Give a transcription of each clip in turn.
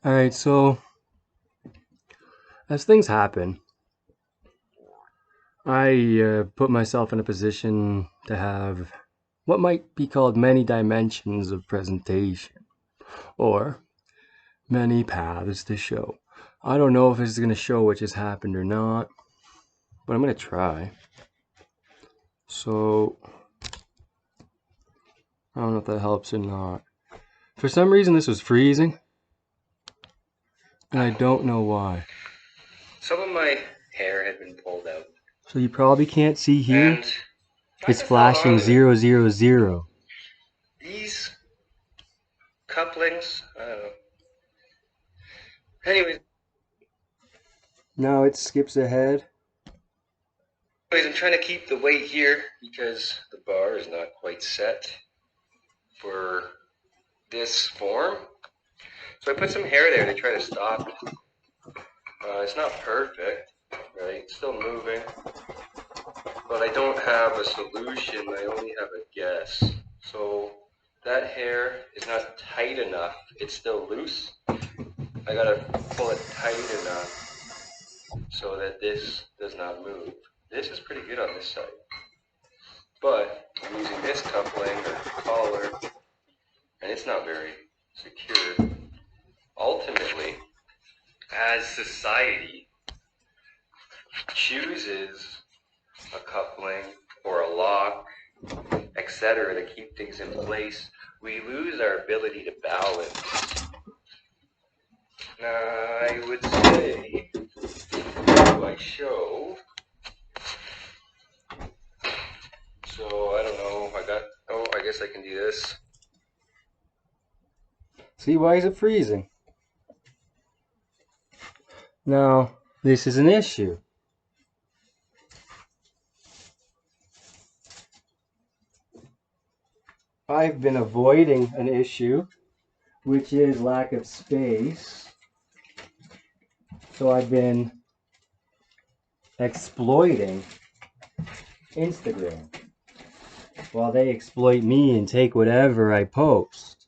Alright, so as things happen, I put myself in a position to have what might be called many dimensions of presentation, or many paths to show. I don't know if this is going to show what just happened or not, but I'm going to try. So, I don't know if that helps or not. For some reason this was freezing, and I don't know why. Some of my hair had been pulled out. So you probably can't see here. And It's flashing 000. These couplings, I don't know. Anyways, Now it skips ahead. I'm trying to keep the weight here because the bar is not quite set for this form. So I put some hair there to try to stop it. It's not perfect, right? It's still moving. But I don't have a solution, I only have a guess. So that hair is not tight enough. It's still loose. I gotta pull it tight enough so that this does not move. This is pretty good on this side. But I'm using this coupling or collar, and it's not very secure. Ultimately, as society chooses a coupling or a lock, etc., to keep things in place, we lose our ability to balance. Now, I would say, do I show? So, I don't know, I guess I can do this. See, why is it freezing? Now, this is an issue. I've been avoiding an issue, which is lack of space. So I've been exploiting Instagram while they exploit me and take whatever I post.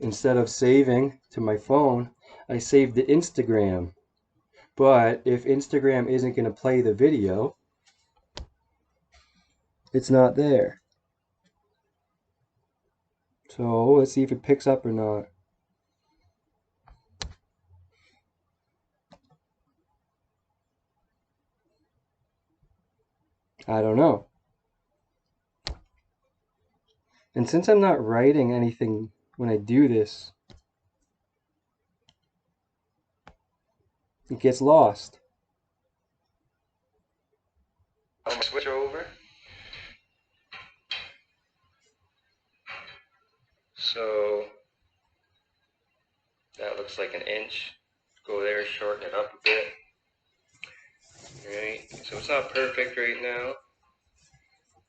Instead of saving to my phone, I saved to Instagram. But if Instagram isn't going to play the video, it's not there. So let's see if it picks up or not. I don't know. And since I'm not writing anything when I do this, it gets lost. I'm gonna switch over. So that looks like an inch. Go there, shorten it up a bit. Right, so it's not perfect right now,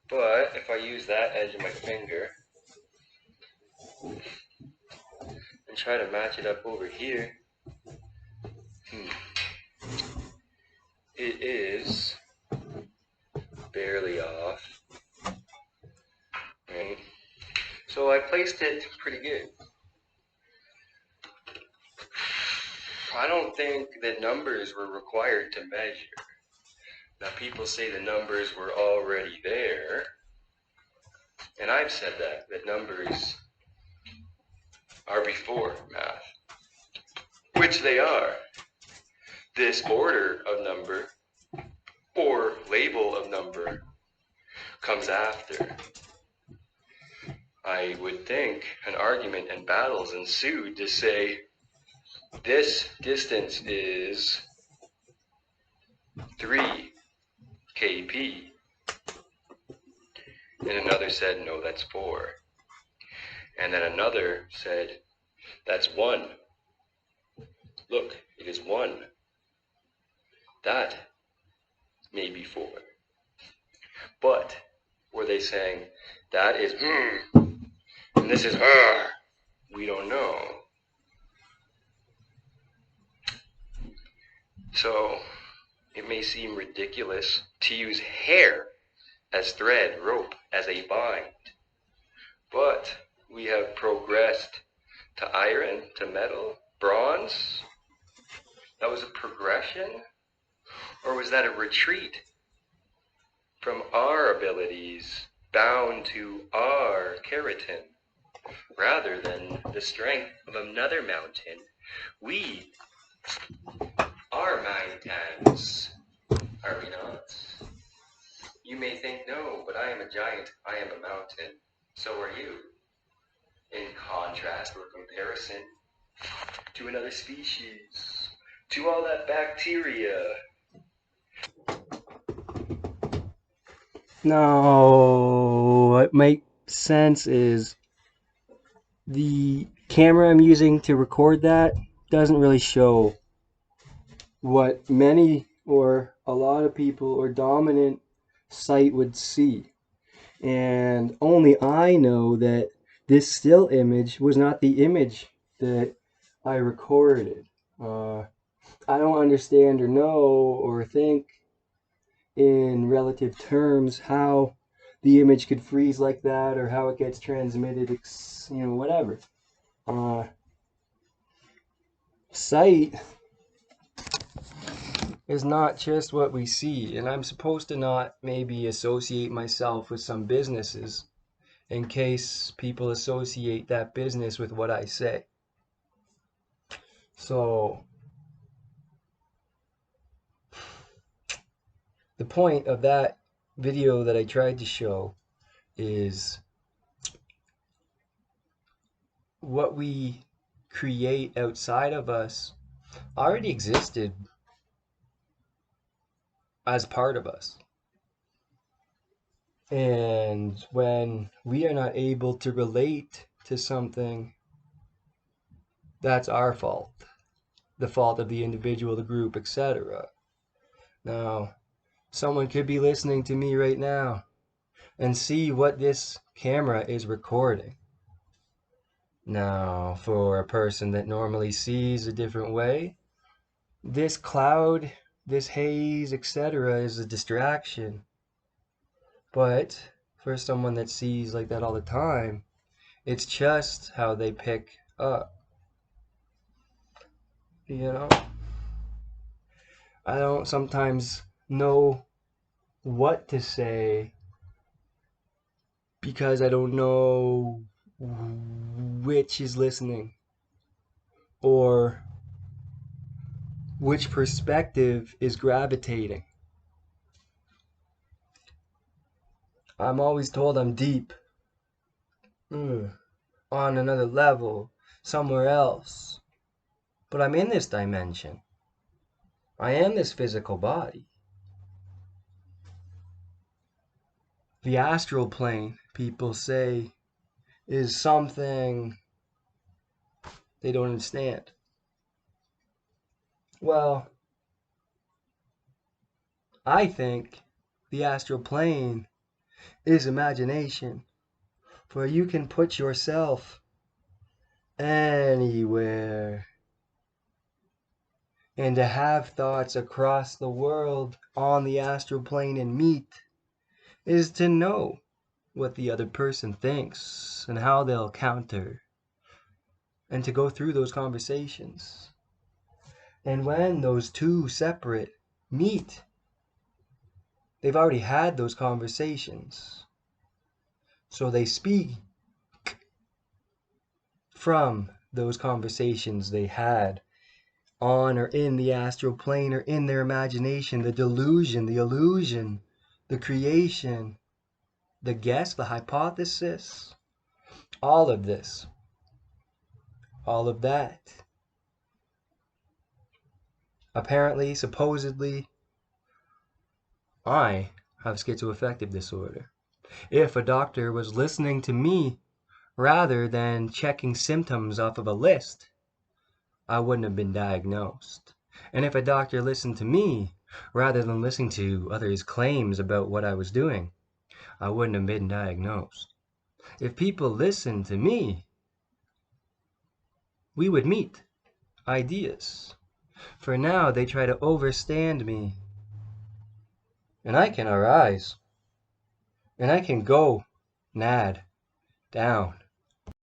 but if I use that edge of my finger and try to match it up over here, it is barely off, right? So I placed it pretty good. I don't think that numbers were required to measure. Now people say the numbers were already there, and I've said that numbers are before math, which they are. This order of number or label of number comes after. I would think an argument and battles ensued to say this distance is 3 kp, and another said no, that's 4, and then another said that's 1. Look, it is 1. That may be 4. But were they saying that is and this is we don't know. So it may seem ridiculous to use hair as thread, rope as a bind, but we have progressed to iron, to metal, bronze? That was a progression? Or was that a retreat from our abilities bound to our keratin? Rather than the strength of another mountain, we are titans, are we not? You may think, no, but I am a giant, I am a mountain. So are you. In contrast or comparison to another species, to all that bacteria. No, what makes sense is the camera I'm using to record that doesn't really show what many or a lot of people or dominant sight would see. And only I know that this still image was not the image that I recorded. I don't understand or know or think in relative terms how the image could freeze like that or how it gets transmitted, whatever. Sight is not just what we see, and I'm supposed to not maybe associate myself with some businesses in case people associate that business with what I say. So the point of that video that I tried to show is what we create outside of us already existed as part of us. And when we are not able to relate to something, that's our fault. The fault of the individual, the group, etc. Now, someone could be listening to me right now and see what this camera is recording. Now, for a person that normally sees a different way, this cloud, this haze, etc. is a distraction. But for someone that sees like that all the time, it's just how they pick up. You know? I don't sometimes know what to say because I don't know which is listening or which perspective is gravitating. I'm always told I'm deep, on another level, somewhere else. But I'm in this dimension. I am this physical body. The astral plane, people say, is something they don't understand. Well, I think the astral plane is imagination, for you can put yourself anywhere. And to have thoughts across the world on the astral plane and meet is to know what the other person thinks and how they'll counter, and to go through those conversations. And when those two separate meet, they've already had those conversations. So they speak from those conversations they had on or in the astral plane or in their imagination, the delusion, the illusion, the creation, the guess, the hypothesis, all of this, all of that. Apparently, supposedly, I have schizoaffective disorder. If a doctor was listening to me rather than checking symptoms off of a list, I wouldn't have been diagnosed. And if a doctor listened to me rather than listening to others' claims about what I was doing, I wouldn't have been diagnosed. If people listened to me, we would meet ideas. For now, they try to overstand me. And I can arise. And I can go, nad, down.